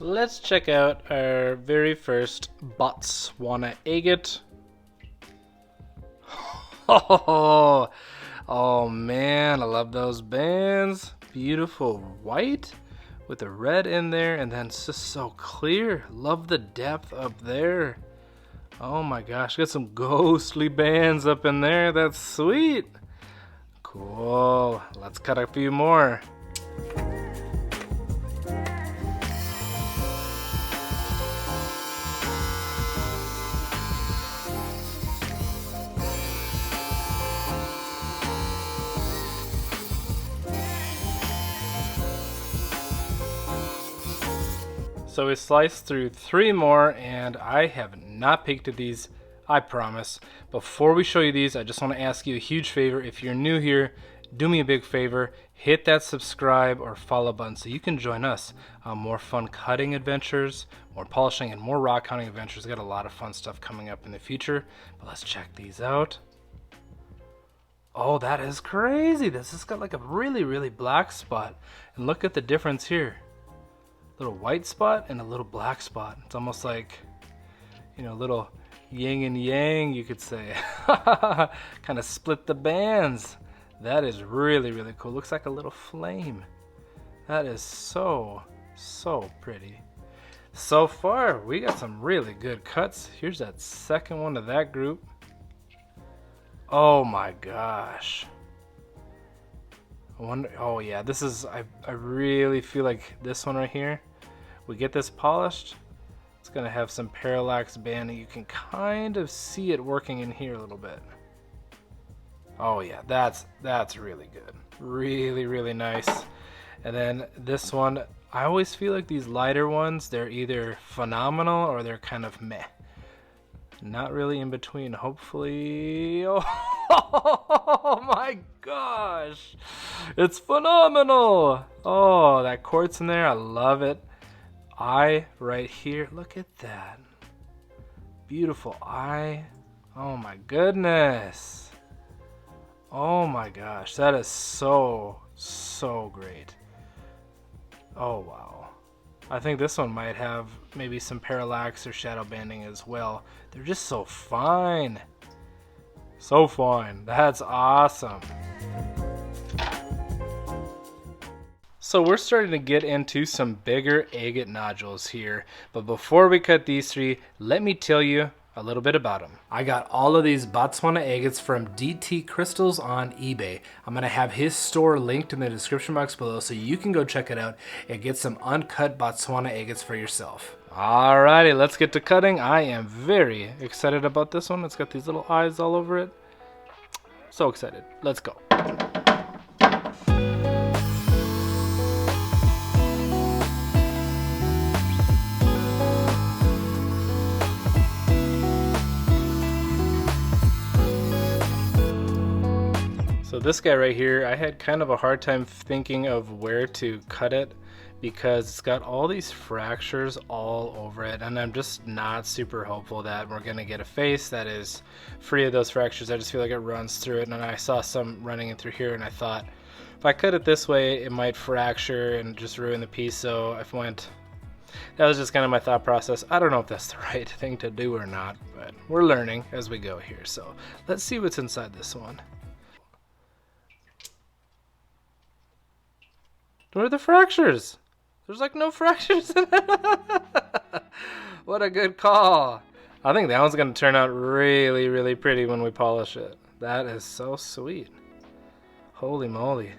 let's check out our very first Botswana Agate. Oh man, I love those bands. Beautiful white with the red in there, and then it's just so clear. Love the depth up there. Oh my gosh, got some ghostly bands up in there. That's sweet. Cool. Let's cut a few more. So we sliced through 3 more, and I have not picked at these, I promise. Before we show you these, I just want to ask you a huge favor. If you're new here, do me a big favor. Hit that subscribe or follow button so you can join us on more fun cutting adventures, more polishing, and more rock hunting adventures. We've got a lot of fun stuff coming up in the future. But let's check these out. Oh, that is crazy. This has got like a really, really black spot. And look at the difference here. Little white spot and a little black spot. It's almost like, you know, a little yin and yang, you could say. Kind of split the bands. That is really, really cool. Looks like a little flame. That is so pretty. So far, we got some really good cuts. Here's that second one of that group. Oh my gosh. I wonder, oh yeah, this is, I really feel like this one right here, we get this polished, it's gonna have some parallax banding. You can kind of see it working in here a little bit. Oh yeah, that's really good. Really, really nice. And then this one, I always feel like these lighter ones, they're either phenomenal or they're kind of meh. Not really in between, hopefully. Oh my gosh, it's phenomenal. Oh, that quartz in there, I love it. Eye right here, look at that. Beautiful eye. Oh my goodness. Oh my gosh, that is so great. Oh wow. I think this one might have maybe some parallax or shadow banding as well. They're just so fine. So fine. That's awesome. So we're starting to get into some bigger agate nodules here. But before we cut these 3, let me tell you a little bit about them. I got all of these Botswana agates from DT Crystals on eBay. I'm going to have his store linked in the description box below so you can go check it out and get some uncut Botswana agates for yourself. Alrighty, let's get to cutting. I am very excited about this one. It's got these little eyes all over it. So excited. Let's go. So this guy right here, I had kind of a hard time thinking of where to cut it because it's got all these fractures all over it, and I'm just not super hopeful that we're gonna get a face that is free of those fractures. I just feel like it runs through it, and I saw some running in through here, and I thought if I cut it this way it might fracture and just ruin the piece. So I went, that was just kind of my thought process. I don't know if that's the right thing to do or not, but we're learning as we go here. So let's see what's inside this one. Where are the fractures? There's like no fractures in it. What a good call. I think that one's going to turn out really, really pretty when we polish it. That is so sweet. Holy moly.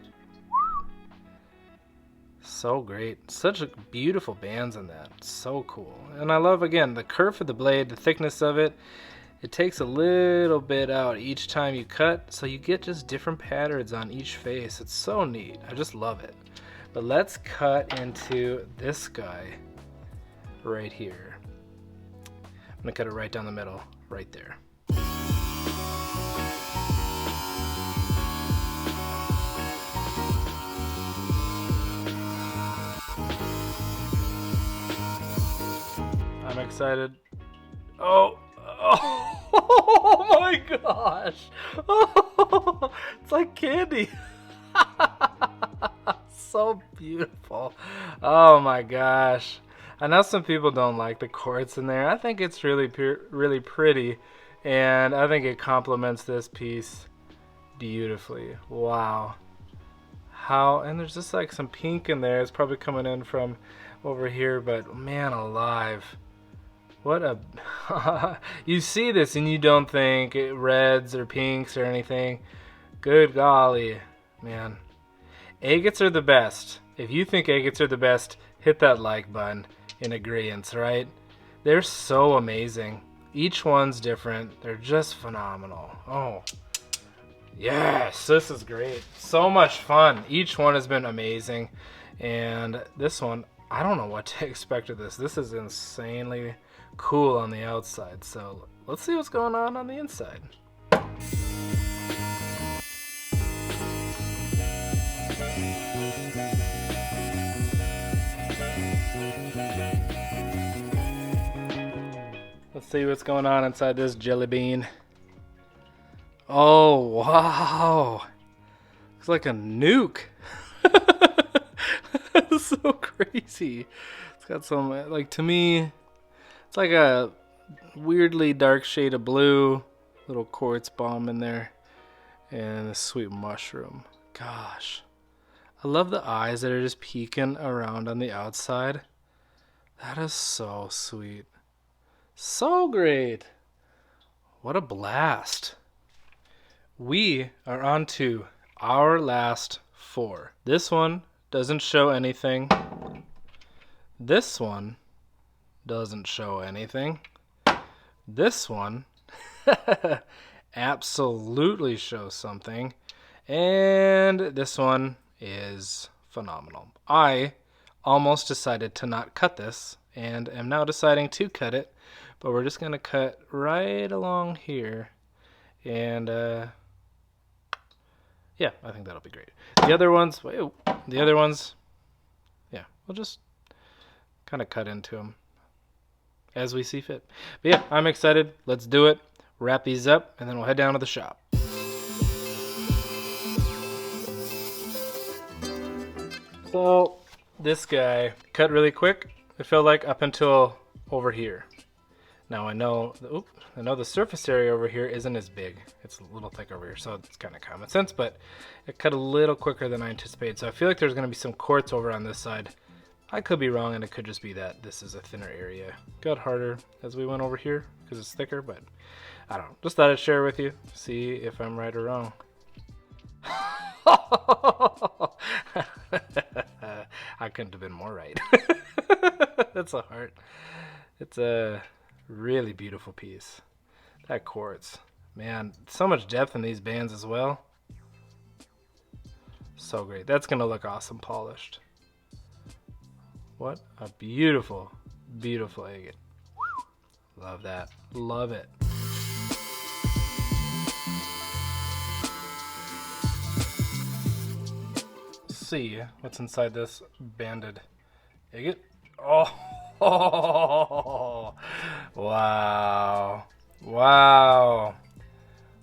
So great. Such beautiful bands in that. So cool. And I love, again, the curve of the blade, the thickness of it. It takes a little bit out each time you cut, so you get just different patterns on each face. It's so neat. I just love it. But let's cut into this guy right here. I'm gonna cut it right down the middle, right there. I'm excited. Oh my gosh. Oh, it's like candy. So beautiful. Oh my gosh. I know some people don't like the quartz in there. I think it's really really pretty, and I think it complements this piece beautifully. Wow. How, and there's just like some pink in there. It's probably coming in from over here, but man alive. What a you see this and you don't think reds or pinks or anything. Good golly, man. Agates are the best. If you think agates are the best, hit that like button in agreeance, right? They're so amazing. Each one's different. They're just phenomenal. Oh, yes, this is great. So much fun. Each one has been amazing. And this one, I don't know what to expect of this. This is insanely cool on the outside. So let's see what's going on the inside. Let's see what's going on inside this jelly bean. Oh, wow. Looks like a nuke. That's so crazy. It's got some, like, to me, it's like a weirdly dark shade of blue. Little quartz bomb in there. And a sweet mushroom. Gosh. I love the eyes that are just peeking around on the outside. That is so sweet. So great. What a blast. We are on to our last 4. This one doesn't show anything. This one doesn't show anything. This one absolutely shows something. And this one is phenomenal. I almost decided to not cut this and am now deciding to cut it. But we're just going to cut right along here. And, yeah, I think that'll be great. The other ones, yeah, we'll just kind of cut into them as we see fit. But yeah, I'm excited. Let's do it. Wrap these up, and then we'll head down to the shop. So, this guy cut really quick. It felt like up until over here. Now I know the surface area over here isn't as big. It's a little thick over here, so it's kind of common sense, but it cut a little quicker than I anticipated. So I feel like there's going to be some quartz over on this side. I could be wrong, and it could just be that this is a thinner area. Got harder as we went over here because it's thicker, but I don't know. Just thought I'd share with you, see if I'm right or wrong. I couldn't have been more right. That's a heart. It's a really beautiful piece. That quartz, man, so much depth in these bands as well. So great. That's gonna look awesome polished. What a beautiful, beautiful agate. Love that. Love it. Let's see what's inside this banded agate. Oh. Oh, wow. Wow.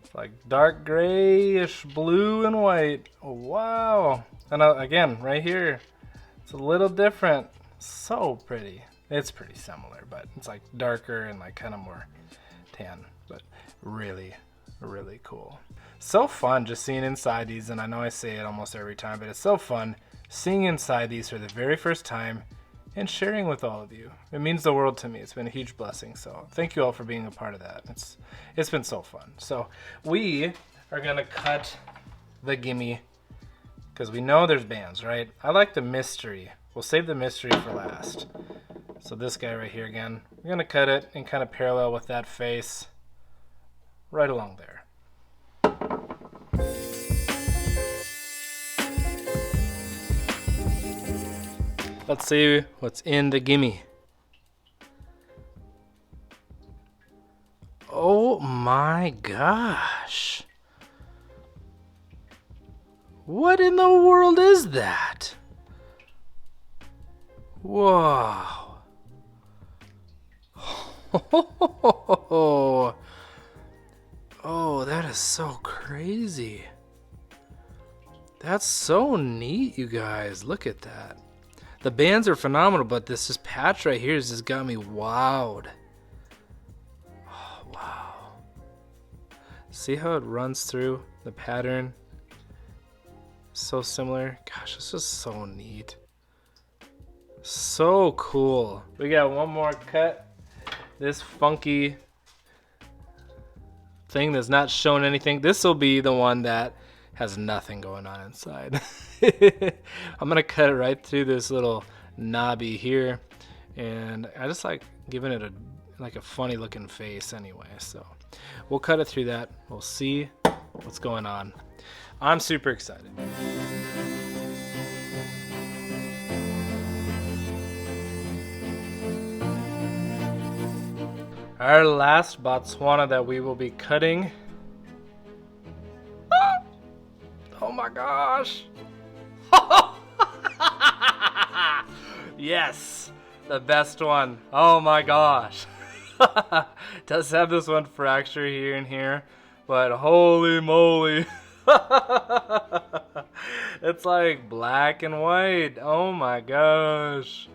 It's like dark grayish blue and white. Wow. And again, right here, it's a little different. So pretty. It's pretty similar, but it's like darker and like kind of more tan, but really, really cool. So fun just seeing inside these, and I know I say it almost every time, but it's so fun seeing inside these for the very first time and sharing with all of you. It means the world to me. It's been a huge blessing. So thank you all for being a part of that. It's been so fun. So we are gonna cut the gimme because we know there's bands, right? I like the mystery. We'll save the mystery for last. So this guy right here again, we're gonna cut it and kind of parallel with that face right along there. Let's see what's in the gimme. Oh my gosh. What in the world is that? Whoa. Oh, that is so crazy. That's so neat, you guys. Look at that. The bands are phenomenal, but this patch right here has just got me wowed. Oh, wow. See how it runs through the pattern? So similar. Gosh, this is so neat. So cool. We got one more cut. This funky thing that's not showing anything. This will be the one that has nothing going on inside. I'm gonna cut it right through this little knobby here, and I just like giving it a funny looking face anyway. So we'll cut it through that. We'll see what's going on. I'm super excited. Our last Botswana that we will be cutting. Oh my gosh! Yes, the best one. Oh my gosh. Does have this one fracture here and here, but holy moly. It's like black and white. Oh my gosh.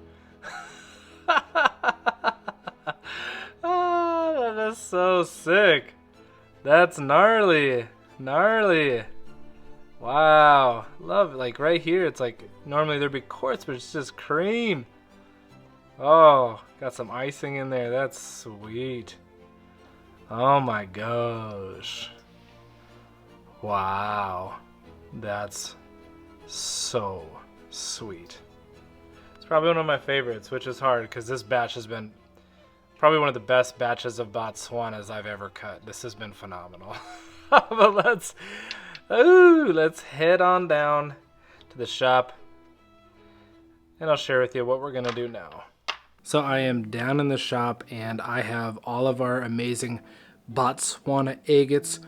Oh, that is so sick. That's gnarly. Gnarly. Wow. Love, like right here, it's like normally there'd be quartz, but it's just cream. Oh, got some icing in there. That's sweet. Oh my gosh. Wow. That's so sweet. It's probably one of my favorites, which is hard because this batch has been probably one of the best batches of Botswanas I've ever cut. This has been phenomenal. But let's head on down to the shop and I'll share with you what we're gonna do now. So I am down in the shop and I have all of our amazing Botswana agates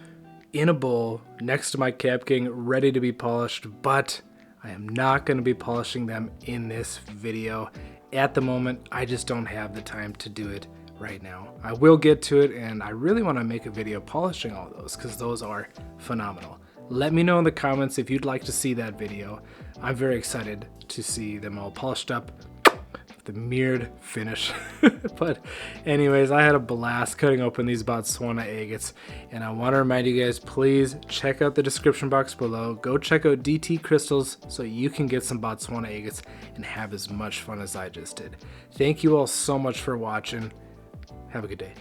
in a bowl next to my Cap King ready to be polished, but I am not going to be polishing them in this video. At the moment, I just don't have the time to do it right now. I will get to it, and I really want to make a video polishing all those because those are phenomenal. Let me know in the comments if you'd like to see that video. I'm very excited to see them all polished up, the mirrored finish. But anyways, I had a blast cutting open these Botswana agates, and I want to remind you guys, please check out the description box below. Go check out DT Crystals so you can get some Botswana agates and have as much fun as I just did. Thank you all so much for watching. Have a good day.